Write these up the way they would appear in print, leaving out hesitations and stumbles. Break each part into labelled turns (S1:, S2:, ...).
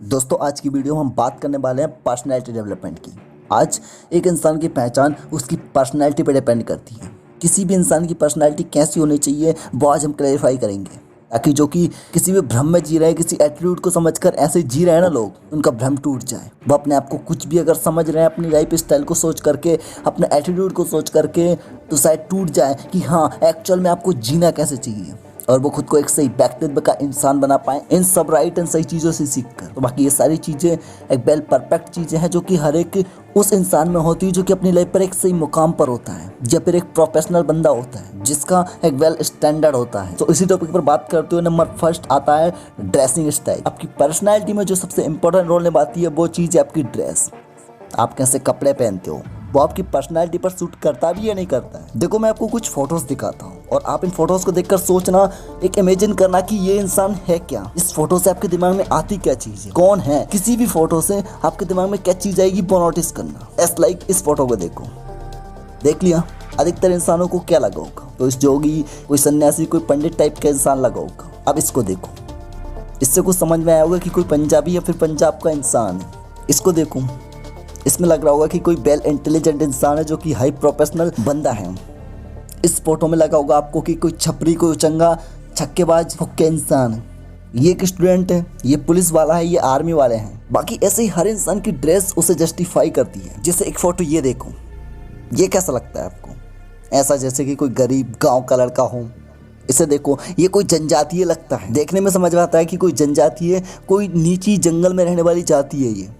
S1: दोस्तों आज की वीडियो में हम बात करने वाले हैं पर्सनैलिटी डेवलपमेंट की। आज एक इंसान की पहचान उसकी पर्सनैलिटी पर डिपेंड करती है। किसी भी इंसान की पर्सनैलिटी कैसी होनी चाहिए वो आज हम क्लैरिफाई करेंगे, ताकि जो कि किसी भी भ्रम में जी रहे हैं, किसी एटीट्यूड को समझकर ऐसे जी रहे हैं ना लोग, उनका भ्रम टूट जाए। वो अपने आप को कुछ भी अगर समझ रहे हैं अपनी लाइफ स्टाइल को सोच करके, अपने एटीट्यूड को सोच करके, तो शायद टूट जाए कि हाँ एक्चुअल में आपको जीना कैसे चाहिए, और वो खुद को एक सही व्यक्तित्व का इंसान बना पाए इन सब राइट एंड सही चीज़ों से सीख कर। तो बाकी ये सारी चीज़ें एक वेल परफेक्ट चीज़ें हैं जो कि हर एक उस इंसान में होती है जो कि अपनी लाइफ पर एक सही मुकाम पर होता है, या फिर एक प्रोफेशनल बंदा होता है जिसका एक वेल स्टैंडर्ड होता है। तो इसी टॉपिक पर बात करते हुए नंबर फर्स्ट आता है ड्रेसिंग स्टाइल। आपकी पर्सनैलिटी में जो सबसे इंपॉर्टेंट रोल निभाती है वो चीज़ है आपकी ड्रेस। आप कैसे कपड़े पहनते हो वो आपकी पर्सनैलिटी पर सूट करता भी या नहीं करता है। देखो मैं आपको कुछ फोटोज दिखाता हूँ और आप इन फोटोज को देखकर सोचना, एक इमेजिन करना कि ये इंसान है क्या। इस फोटो से आपके दिमाग में आती क्या चीज है, कौन है। किसी भी फोटो से आपके दिमाग में क्या चीज आएगी वो नोटिस करना। एस लाइक इस फोटो को देखो, देख लिया अधिकतर इंसानों को क्या लगा होगा, तो इस जोगी, कोई सन्यासी, कोई पंडित टाइप का इंसान लगा होगा। अब इसको देखो, इससे कुछ समझ में आया होगा कि कोई पंजाबी या फिर पंजाब का इंसान है। इसको देखो, इसमें लग रहा होगा कि कोई वेल इंटेलिजेंट इंसान है जो कि हाई प्रोफेशनल बंदा है। इस फोटो में लगा होगा आपको कि कोई छपरी, कोई चंगा, छक्केबाज, फुक्के इंसान है। ये एक स्टूडेंट है, ये पुलिस वाला है, ये आर्मी वाले हैं। बाकी ऐसे ही हर इंसान की ड्रेस उसे जस्टिफाई करती है। जैसे एक फोटो ये देखो, ये कैसा लगता है आपको? ऐसा जैसे कि कोई गरीब गाँव का लड़का हो। इसे देखो, ये कोई जनजातीय लगता है, देखने में समझ में आता है कि कोई जनजातीय, कोई नीची जंगल में रहने वाली जाति है ये।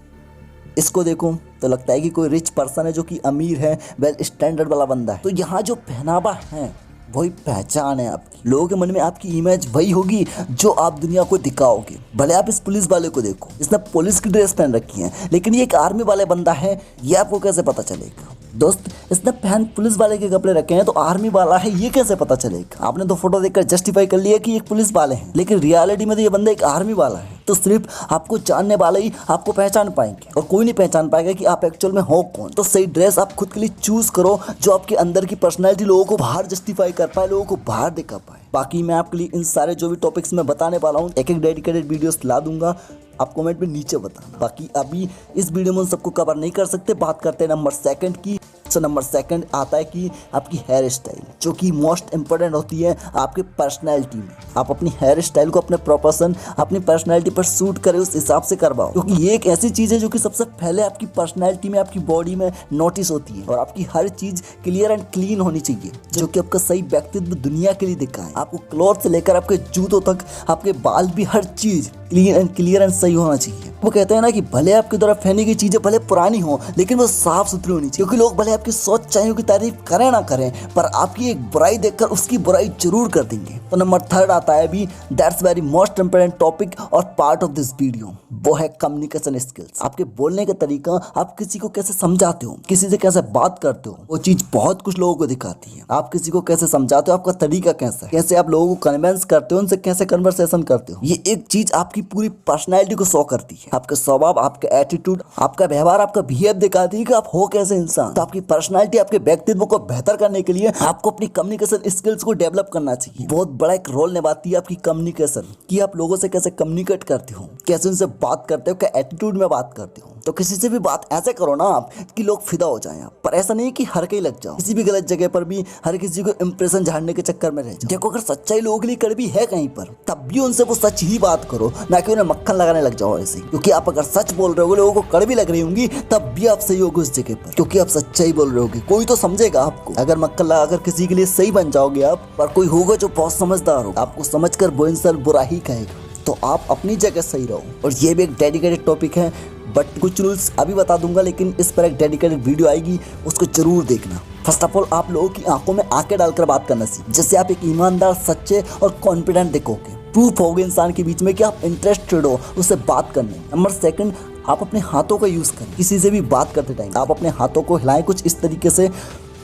S1: इसको देखो तो लगता है कि कोई रिच पर्सन है जो कि अमीर है, वेल स्टैंडर्ड वाला बंदा है। तो यहाँ जो पहनावा है वही पहचान है आपकी। लोगों के मन में आपकी इमेज वही होगी जो आप दुनिया को दिखाओगे। भले आप इस पुलिस वाले को देखो, इसने पुलिस की ड्रेस पहन रखी है, लेकिन ये एक आर्मी वाले बंदा है, ये आपको कैसे पता चलेगा? दोस्त, इसने पुलिस वाले के कपड़े रखे हैं तो आर्मी वाला है, ये कैसे पता चलेगा? आपने तो फोटो देखकर जस्टिफाई कर लिया कि एक पुलिस वाले हैं, लेकिन रियलिटी में तो ये बंदा एक आर्मी वाला है। तो सिर्फ आपको जानने वाले ही आपको पहचान पाएंगे, और कोई नहीं पहचान पाएगा कि आप एक्चुअल में हो कौन। तो सही ड्रेस आप खुद के लिए चूज करो जो आपके अंदर की पर्सनैलिटी लोगों को बाहर जस्टिफाई कर पाए, लोगों को बाहर दिखा पाए। बाकी मैं आपके लिए इन सारे जो भी टॉपिक्स मैं बताने वाला हूँ, एक एक डेडिकेटेड वीडियोस ला दूंगा, आप कमेंट में नीचे बताना। बाकी अभी इस वीडियो में उन सबको कवर नहीं कर सकते। बात करते हैं नंबर सेकंड की। तो नंबर सेकंड आता है कि आपकी हेयर स्टाइल, जो कि मोस्ट इंपॉर्टेंट होती है आपके पर्सनैलिटी में। आप अपनी हेयर स्टाइल को अपने प्रोफेशन, अपनी पर्सनैलिटी पर सूट करें, उस हिसाब से करवाओ, क्योंकि ये एक ऐसी चीज़ है जो कि सबसे पहले आपकी पर्सनैलिटी में, आपकी बॉडी में नोटिस होती है। और आपकी हर चीज़ क्लियर एंड क्लीन होनी चाहिए, जो कि आपका सही व्यक्तित्व दुनिया के लिए दिखाए। आपको क्लॉथ से लेकर आपके जूतों तक, आपके बाल भी, हर चीज़ क्लियर एंड सही होना चाहिए। वो कहते हैं ना कि भले आपकी तरफ फैनी की चीजें भले पुरानी हो, लेकिन वो साफ सुथरी होनी चाहिए, क्योंकि लोग भले आपकी सोच चाहिए की तारीफ करें ना करें, पर आपकी एक बुराई देखकर उसकी बुराई जरूर कर देंगे। तो नंबर थर्ड आता है भी, that's very most important topic और पार्ट ऑफ दिस वीडियो, वो है कम्युनिकेशन स्किल्स। आपके बोलने का तरीका, आप किसी को कैसे समझाते हो, किसी से कैसे बात करते हो, वो चीज बहुत कुछ लोगों को दिखाती है। आप किसी को कैसे समझाते हो, आपका तरीका कैसा है, कैसे आप लोगों को कन्विंस करते हो, उनसे कैसे कन्वर्सेशन करते हो, ये एक चीज आपकी पूरी पर्सनैलिटी को शो करती है। आपका स्वभाव, आपका एटीट्यूड, आपका व्यवहार, आपका बिहेव दिखाती है कि आप हो कैसे इंसान। तो आपकी पर्सनैलिटी, आपके व्यक्तित्व को बेहतर करने के लिए आपको अपनी कम्युनिकेशन स्किल्स को डेवलप करना चाहिए। बहुत बड़ा एक रोल निभाती है आपकी कम्युनिकेशन, कि आप लोगों से कैसे कम्युनिकेट करते हो, कैसे उनसे बात करते हो, क्या एटीट्यूड में बात करते हो। तो किसी से भी बात ऐसे करो ना आप कि लोग फिदा हो जाएं आप, पर ऐसा नहीं कि हर कहीं लग जाओ, किसी भी गलत जगह पर भी हर किसी को इंप्रेशन झाड़ने के चक्कर में रह जाओ। देखो, अगर सच्चाई लोगों के लिए कड़वी है कहीं पर, तब भी उनसे वो सच ही बात करो, ना कि उन्हें मक्खन लगाने लग जाओ ऐसे। क्योंकि आप अगर सच बोल रहे हो, लोगों को कड़वी लग रही होंगी, तब भी आप सही होगे उस जगह पर, क्योंकि आप सच्चाई बोल रहे होगे। कोई तो समझेगा आपको। अगर मक्खन लगाकर किसी के लिए सही बन जाओगे आप, पर कोई होगा जो बहुत समझदार होगा, आपको समझकर वो इंसान बुरा ही कहेगा। तो आप अपनी जगह सही रहो। और ये भी एक डेडिकेटेड टॉपिक है, बट कुछ रूल्स अभी बता दूंगा, लेकिन इस पर एक डेडिकेटेड वीडियो आएगी, उसको जरूर देखना। फर्स्ट ऑफ ऑल, आप लोगों की आंखों में आंखें डालकर बात करना सीखो, जिससे आप एक ईमानदार, सच्चे और कॉन्फिडेंट दिखोगे। प्रूफ होगे इंसान के बीच में कि आप इंटरेस्टेड हो उससे बात करने। नंबर सेकंड, आप अपने हाथों का यूज करें। किसी से भी बात करते टाइम आप अपने हाथों को हिलाएं कुछ इस तरीके से,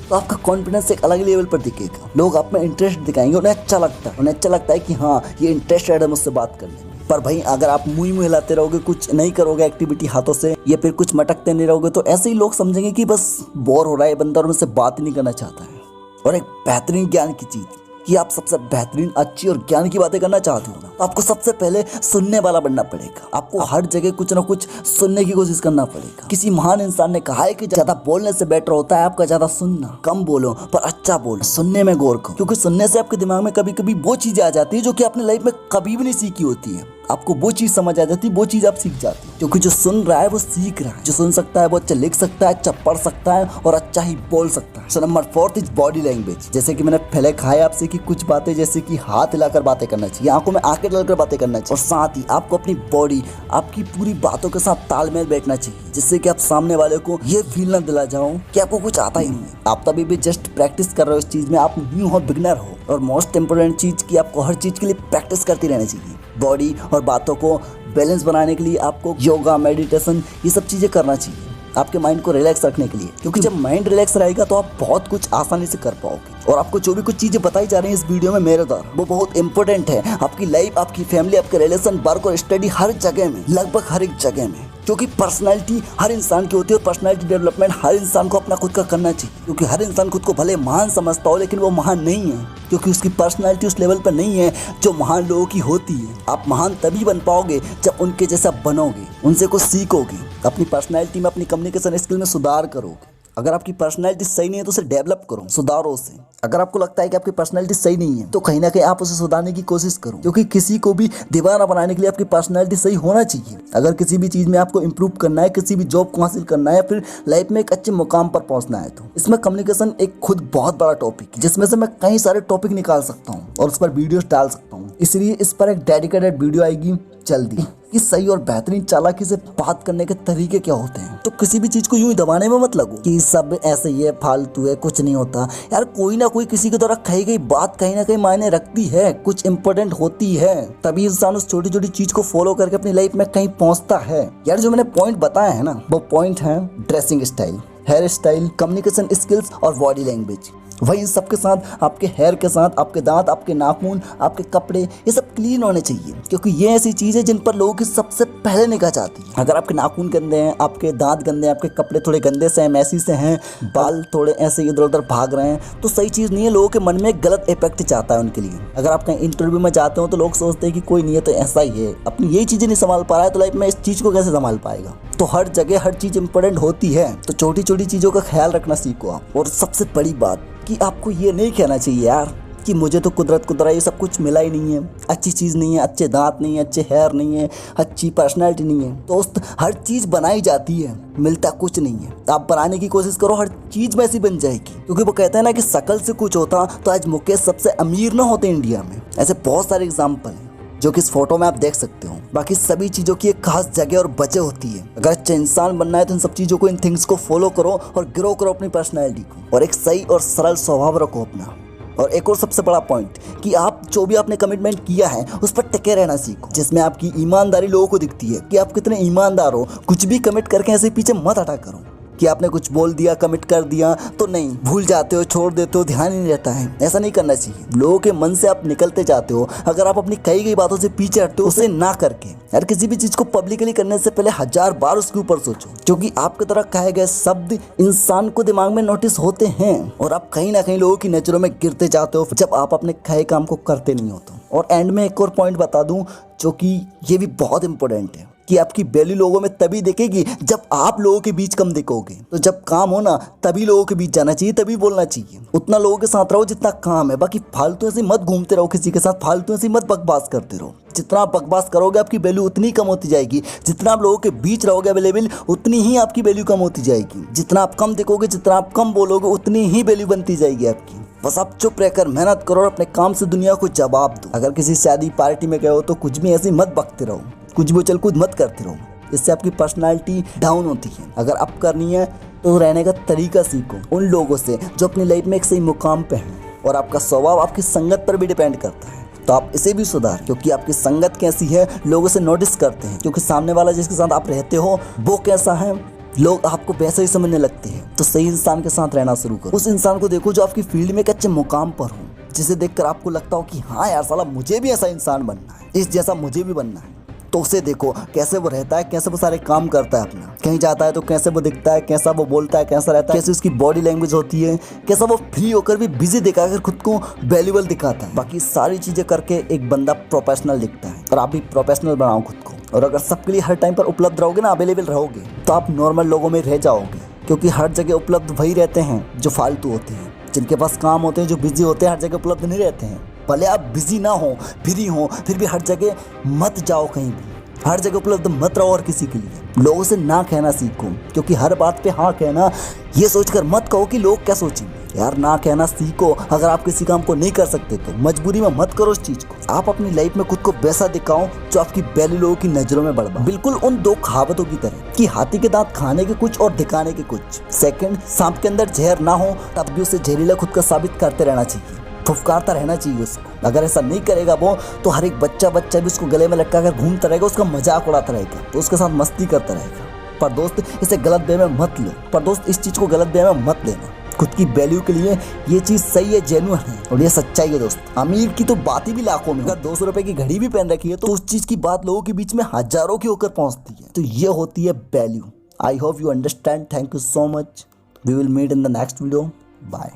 S1: तो आपका कॉन्फिडेंस एक अलग लेवल पर दिखेगा। लोग आप में इंटरेस्ट दिखाएंगे, उन्हें अच्छा लगता है कि हाँ ये इंटरेस्टेड है मुझसे बात करने में। पर भाई अगर आप मुंह हिलाते रहोगे, कुछ नहीं करोगे एक्टिविटी हाथों से, या फिर कुछ मटकते नहीं रहोगे, तो ऐसे ही लोग समझेंगे कि बस बोर हो रहा है बंदा और मुझसे बात ही नहीं करना चाहता है। और एक बेहतरीन ज्ञान की चीज, कि आप सबसे बेहतरीन, अच्छी और ज्ञान की बातें करना चाहते हो ना, तो आपको सबसे पहले सुनने वाला बनना पड़ेगा। आपको हर जगह कुछ ना कुछ सुनने की कोशिश करना पड़ेगा। किसी महान इंसान ने कहा है कि ज्यादा बोलने से बेटर होता है आपका ज्यादा सुनना। कम बोलो पर अच्छा बोलो, सुनने में गौर करो, क्योंकि सुनने से आपके दिमाग में कभी कभी वो चीजें आ जाती है जो कि आपने लाइफ में कभी भी नहीं सीखी होती है। आपको वो चीज समझ आ जाती है, वो चीज आप सीख जाती है, क्योंकि जो सुन रहा है वो सीख रहा है। जो सुन सकता है वो अच्छा लिख सकता है, अच्छा पढ़ सकता है और अच्छा ही बोल सकता है। So number 4 is body language. जैसे कि मैंने पहले कहा है आपसे कि कुछ बातें जैसे कि हाथ हिलाकर बातें करना चाहिए, आंखों में आंखें डालकर बातें करना चाहिए, और साथ ही आपको अपनी बॉडी, आपकी पूरी बातों के साथ तालमेल बैठना चाहिए, जिससे कि आप सामने वाले को ये फील ना दिला जाओ कि आपको कुछ आता ही नहीं। आप तभी भी जस्ट प्रैक्टिस कर रहे हो इस चीज में, आप न्यू हो, बिगनर हो। और मोस्ट इंपोर्टेंट चीज कि आपको हर चीज के लिए प्रैक्टिस करती रहनी चाहिए। बॉडी और बातों को बैलेंस बनाने के लिए आपको योगा, मेडिटेशन, ये सब चीजें करना चाहिए आपके माइंड को रिलैक्स रखने के लिए, क्योंकि जब माइंड रिलैक्स रहेगा तो आप बहुत कुछ आसानी से कर पाओगे। और आपको जो भी कुछ चीजें बताई जा रही हैं इस वीडियो में मेरे द्वारा, वो बहुत इंपॉर्टेंट है आपकी लाइफ, आपकी फैमिली, आपके रिलेशन, वर्क और स्टडी, हर जगह में, लगभग हर एक जगह में। क्योंकि पर्सनालिटी हर इंसान की होती है और पर्सनालिटी डेवलपमेंट हर इंसान को अपना खुद का करना चाहिए। क्योंकि हर इंसान खुद को भले महान समझता हो, लेकिन वो महान नहीं है, क्योंकि उसकी पर्सनालिटी उस लेवल पर नहीं है जो महान लोगों की होती है। आप महान तभी बन पाओगे जब उनके जैसा बनोगे, उनसे कुछ सीखोगे, अपनी पर्सनालिटी में, अपनी कम्युनिकेशन स्किल में सुधार करोगे। अगर आपकी पर्सनालिटी सही नहीं है तो उसे डेवलप करो, सुधारो उसे। अगर आपको लगता है कि आपकी पर्सनालिटी सही नहीं है तो कहीं ना कहीं आप उसे सुधारने की कोशिश करो, क्योंकि किसी को भी दीवाना बनाने के लिए आपकी पर्सनालिटी सही होना चाहिए। अगर किसी भी चीज में आपको इंप्रूव करना है, किसी भी जॉब को हासिल करना है, फिर लाइफ में एक अच्छे मुकाम पर पहुंचना है, तो इसमें कम्युनिकेशन एक खुद बहुत बड़ा टॉपिक है, जिसमें से मैं कई सारे टॉपिक निकाल सकता हूँ और उस पर वीडियोस डाल सकता हूँ। इसलिए इस पर एक डेडिकेटेड वीडियो आएगी जल्दी कि सही और बेहतरीन चालाकी से बात करने के तरीके क्या होते हैं। तो किसी भी चीज को यूं ही दबाने में मत लगो कि सब ऐसे ही है, फालतू है, कुछ नहीं होता। यार कोई ना कोई किसी के द्वारा कही गई बात कहीं ना कहीं मायने रखती है, कुछ इंपॉर्टेंट होती है, तभी इंसान उस छोटी छोटी चीज को फॉलो करके अपनी लाइफ में कहीं पहुंचता है। यार जो मैंने पॉइंट बताया है ना, वो पॉइंट है dressing style, hair style, communication skills और बॉडी लैंग्वेज। वही इन सब के साथ आपके हेयर के साथ आपके दांत, आपके नाखून, आपके कपड़े, ये सब क्लीन होने चाहिए, क्योंकि ये ऐसी चीज़ है जिन पर लोगों की सबसे पहले निगाह जाती है। अगर आपके नाखून गंदे हैं, आपके दांत गंदे हैं, आपके कपड़े थोड़े गंदे से हैं, मैसी से हैं, बाल थोड़े ऐसे इधर उधर भाग रहे हैं, तो सही चीज़ नहीं है। लोगों के मन में गलत इफेक्ट चाहता है उनके लिए। अगर आप कहीं इंटरव्यू में जाते हो तो लोग सोचते हैं कि कोई नहीं है तो ऐसा ही है, अपनी यही चीज़ें नहीं संभाल पा रहा है तो लाइफ में इस चीज़ को कैसे संभाल पाएगा। तो हर जगह हर चीज़ इंपॉर्टेंट होती है, तो छोटी छोटी चीज़ों का ख्याल रखना सीखो आप। और सबसे बड़ी बात कि आपको ये नहीं कहना चाहिए यार कि मुझे तो कुदरत ये सब कुछ मिला ही नहीं है, अच्छी चीज़ नहीं है, अच्छे दांत नहीं है, अच्छे हेयर नहीं है, अच्छी पर्सनालिटी नहीं है। दोस्त हर चीज़ बनाई जाती है, मिलता कुछ नहीं है। आप बनाने की कोशिश करो, हर चीज़ वैसी बन जाएगी। क्योंकि वो कहते हैं ना कि शकल से कुछ होता तो आज मुकेश सबसे अमीर ना होते इंडिया में। ऐसे बहुत सारे एग्जाम्पल हैं जो कि इस फोटो में आप देख सकते हो। बाकी सभी चीज़ों की एक खास जगह और वजह होती है। अगर अच्छा इंसान बनना है तो इन सब चीज़ों को, इन थिंग्स को फॉलो करो और ग्रो करो अपनी पर्सनैलिटी को, और एक सही और सरल स्वभाव रखो अपना। और एक और सबसे बड़ा पॉइंट कि आप जो भी आपने कमिटमेंट किया है उस पर टिके रहना सीखो, जिसमें आपकी ईमानदारी लोगों को दिखती है कि आप कितने ईमानदार हो। कुछ भी कमिट करके ऐसे पीछे मत हटा करो कि आपने कुछ बोल दिया, कमिट कर दिया तो नहीं, भूल जाते हो, छोड़ देते हो, ध्यान ही नहीं रहता है। ऐसा नहीं करना चाहिए। लोगों के मन से आप निकलते जाते हो। अगर आप अपनी कही गई बातों से पीछे हटते हो, उसे ना करके यार किसी भी चीज को पब्लिकली करने से पहले 1000 बार उसके ऊपर सोचो, क्योंकि आपके द्वारा कहे गए शब्द इंसान को दिमाग में नोटिस होते हैं और आप कहीं ना कहीं लोगों की नजरों में गिरते जाते हो जब आप अपने कहे काम को करते नहीं हो तो। और एंड में एक और पॉइंट बता दूं जो कि ये भी बहुत इंपॉर्टेंट है कि आपकी वैल्यू लोगों में तभी दिखेगी जब आप लोगों के बीच कम दिखोगे। तो जब काम हो ना तभी लोगों के बीच जाना चाहिए, तभी बोलना चाहिए। उतना लोगों के साथ रहो जितना काम है, बाकी फालतू ऐसे मत घूमते रहो किसी के साथ, फालतू ऐसे मत बकवास करते रहो। जितना आप बकवास करोगे आपकी वैल्यू उतनी कम होती जाएगी। जितना आप लोगों के बीच रहोगे अवेलेबल, उतनी ही आपकी वैल्यू कम होती जाएगी। जितना आप कम दिखोगे, जितना आप कम बोलोगे, उतनी ही वैल्यू बनती जाएगी आपकी। बस आप चुप रहकर मेहनत करो और अपने काम से दुनिया को जवाब दो। अगर किसी शादी पार्टी में गए हो तो कुछ भी ऐसे मत बकते रहो, कुछ भी उछल कूद मत करते रहो, इससे आपकी पर्सनालिटी डाउन होती है। अगर अप करनी है तो रहने का तरीका सीखो उन लोगों से जो अपनी लाइफ में एक सही मुकाम पे हैं। और आपका स्वभाव आपकी संगत पर भी डिपेंड करता है, तो आप इसे भी सुधार, क्योंकि आपकी संगत कैसी है लोग उसे नोटिस करते हैं। क्योंकि सामने वाला जिसके साथ आप रहते हो वो कैसा है, लोग आपको वैसे ही समझने लगते हैं। तो सही इंसान के साथ रहना शुरू करो। उस इंसान को देखो जो आपकी फील्ड में एक अच्छे मुकाम पर हो, जिसे देखकर आपको लगता हो कि हाँ यार साला मुझे भी ऐसा इंसान बनना है, इस जैसा मुझे भी बनना है। तो उसे देखो कैसे वो रहता है, कैसे वो सारे काम करता है अपना, कहीं जाता है तो कैसे वो दिखता है, कैसा वो बोलता है, कैसा रहता है, कैसे उसकी बॉडी लैंग्वेज होती है, कैसा वो फ्री होकर भी बिजी दिखाकर खुद को वैल्यूएबल दिखाता है। बाकी सारी चीजें करके एक बंदा प्रोफेशनल दिखता है। और आप भी प्रोफेशनल बनाओ खुद को, और अगर सबके लिए हर टाइम पर उपलब्ध रहोगे ना, अवेलेबल रहोगे, तो आप नॉर्मल लोगों में रह जाओगे। क्योंकि हर जगह उपलब्ध वही रहते हैं जो फालतू होते हैं, जिनके पास काम होते हैं, जो बिजी होते हैं, हर जगह उपलब्ध नहीं रहते हैं। भले आप बिजी ना हो, फ्री हो, फिर भी हर जगह मत जाओ, कहीं भी हर जगह उपलब्ध मत रहो। और किसी के लिए लोगों से ना कहना सीखो, क्योंकि हर बात पे हाँ कहना ये सोचकर मत कहो कि लोग क्या सोचेंगे। यार ना कहना सीखो। अगर आप किसी काम को नहीं कर सकते तो मजबूरी में मत करो उस चीज को। आप अपनी लाइफ में खुद को वैसा दिखाओ जो आपकी वैल्यू लोगों की नजरों में बढ़ाए। बिल्कुल उन दो कहावतों की तरह कि हाथी के दांत खाने के कुछ और दिखाने के कुछ। सेकंड, सांप के अंदर जहर ना हो तब भी उसे जहरीला खुद का साबित करते रहना चाहिए, फुफकारता रहना चाहिए उसको। अगर ऐसा नहीं करेगा वो, तो हर एक बच्चा भी उसको गले में लटका कर घूमता रहेगा, उसका मजाक उड़ाता रहेगा, तो उसके साथ मस्ती करता रहेगा। पर दोस्त इसे गलत वे में मत लो। पर दोस्त इस चीज को गलत वे में मत लेना। खुद की वैल्यू के लिए ये चीज सही है, जेन्युइन है, और ये सच्चाई है दोस्त। अमीर की तो बात ही भी लाखों में। अगर 200 रुपए की घड़ी भी पहन रखी है तो उस चीज की बात लोगों के बीच में हजारों की होकर पहुंचती है। तो ये होती है value. I hope you understand. Thank you so much. We will meet in the next video. Bye.